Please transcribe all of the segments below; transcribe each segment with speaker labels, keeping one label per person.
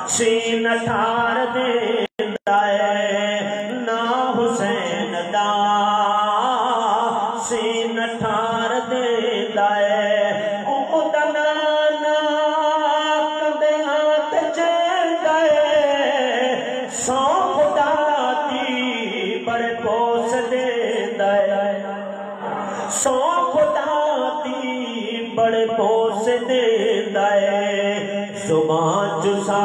Speaker 1: سین ٹھار دیندا ہے نا حسین دا سین ٹھار دیندا ہے او دا نانا کدیاں تے چیندا ہے سو خدا دی بڑے پوس دیندا ہے سو خدا دی بڑے پوس دیندا ہے زبان چسا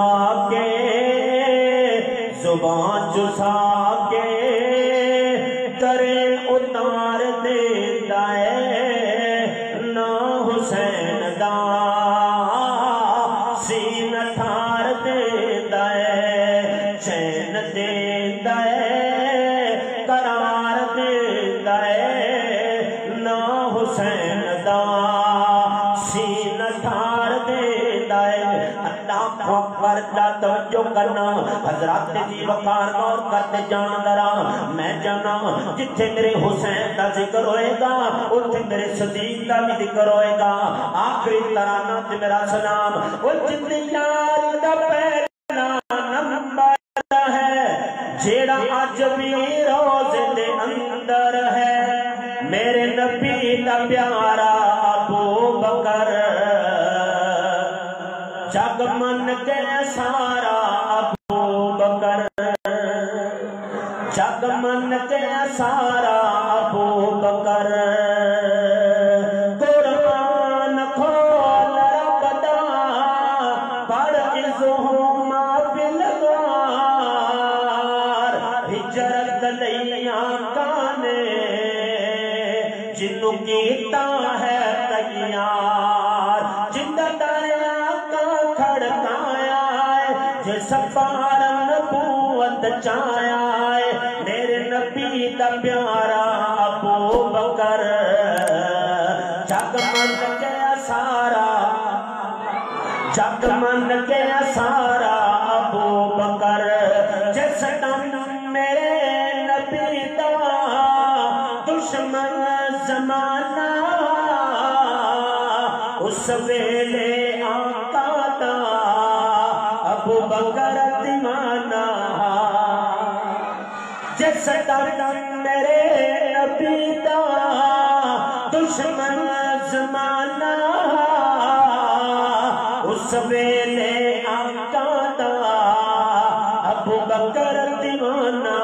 Speaker 1: کے کرے اتار دیندا ہے نا حسین دا سین ٹھار دیندا ہے چین دیندا ہے قرار دیندا ہے نا حسین دا سین ٹھار دیندا ہے اللہ اکبر دا توجہ کرنا حضرات دی وقار غور کرتے جان درا میں جانا جتھے میرے حسین دا ذکر ہوئے گا اتھے میرے صدیق دا بھی ذکر ہوئے گا آخری ترانہ تے میرا سلام وہ جتنی یار دا پہلا نمبر ہے جیڑا آج بھی روزے دے اندر ہے میرے نبی دا پیارا ابو بکر جگ من کے سارا ابو بکر جگ من کے سارا ابو بکر قرآن کھول رب دا پڑھ عزہما بالغار ہجرت لیاں کانے جنوں کیتا ہے تیار جندہ سفار نبوت چایا ہے میرے نبی دا پیارا ابو بکر جگ من کے سارا جگ من کے سارا ابو بکر جس دم میرے نبی دا دشمن زمانہ اس ویلے آقا دا ابو بکر دیوانہ جس دم میرے نبی دا دشمن زمانہ اس ویلے آقا دا ابو بکر دیوانہ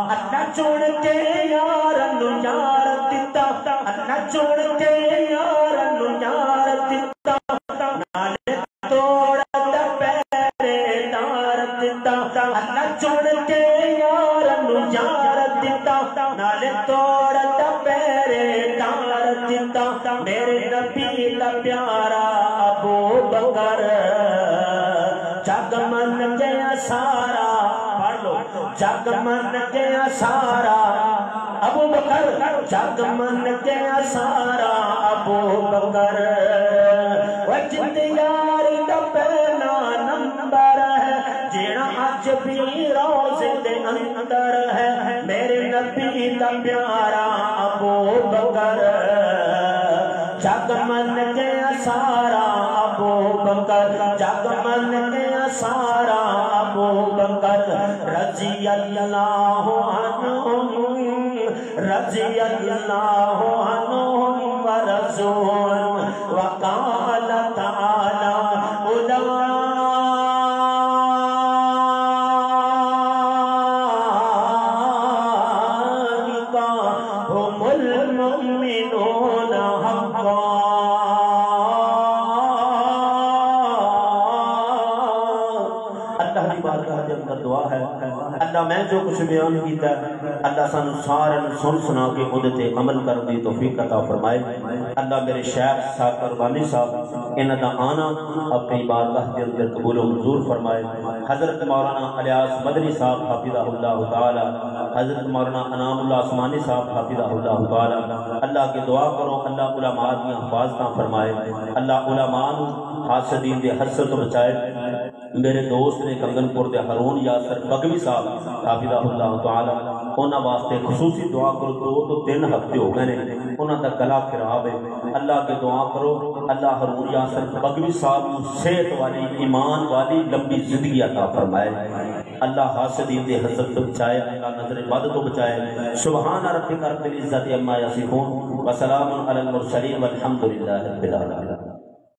Speaker 1: اللہ چھوڑ کے یار نو یار دیتا اللہ چھوڑ کے یار نو یار دیتا نالے توڑ اللہ چھوڑ کے یار نو یار دیتا نالے توڑ دا پیرے دار دیتا میرے نبی دا پیارا ابو بکر جگ من گیا سارا پڑھ لو جگ من گیا سارا ابو بکر جگ من گیا سارا ابو بکر وہ جند یار دا پہلا نمبر ہے جیڑا آج بھی روزے دے اندر ہے میرے نبی دا پیارا ابو بکر جگ من گیا سارا ابو بکر جگ من گیا سارا ابو بکر رضی اللہ عنہم رضی اللہ عنہم ورضوان وقال تعالی المؤمنون حقا اللہ دی بارگاہ دے اندر دعا ہے اللہ میں جو کچھ بیان کیتا ہے اللہ سانو سارے سن سنا کے خود تے عمل کر دی توفیق عطا فرمائے اللہ میرے شیخ صاحب قربانی صاحب انہاں دا آنا اپنی بارگاہ دے اندر قبول و منظور فرمائے حضرت مولانا الیاس مدنی صاحب حافظہ اللہ تعالی حضرت مولانا انعام اللہ عثمانی صاحب حافظہ اللہ تعالی اللہ کے دعا کرو اللہ علماء کی حفاظتاں فرمائے اللہ علماء حاسدین دے حسد بچائے میرے دوست نے کنگن پور دے ہارون یاسر بگوی صاحب حافظہ اللہ تعالی انہاں واسطے خصوصی دعا کرو، 2 تو 3 ہفتے ہو گئے نے انہاں دا گلا خراب ہے، اللہ کے دعا کرو اللہ ہارون یاسر بگوی صاحب کو صحت والی ایمان والی لمبی زندگی عطا فرمائے، اللہ حاسدین دے حسد تو بچائے، اللہ نظر بد تو بچائے۔ سبحان ربک رب العزت عما یصفون وسلام علی المرسلین والحمد للہ رب العالمین۔